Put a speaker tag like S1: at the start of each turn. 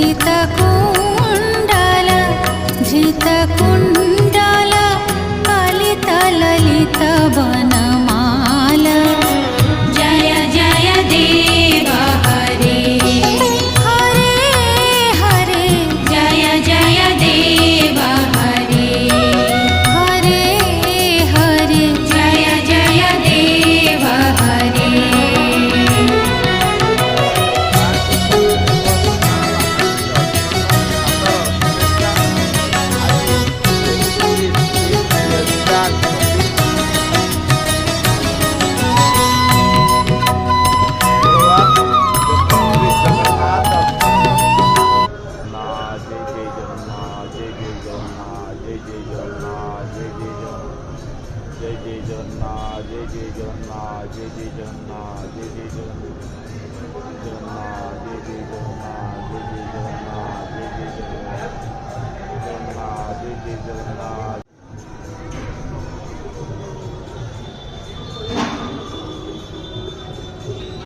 S1: धृतकुण्डल धृतकुण्डल कलितललित वनमाला जय जय देव हरे हरे हरे जय जय देव हरे हरे हरे जय जय देव हरे
S2: जय जय जगन्नाथ जय जय जगन्नाथ जय जय जगन्नाथ जय जय जगन्नाथ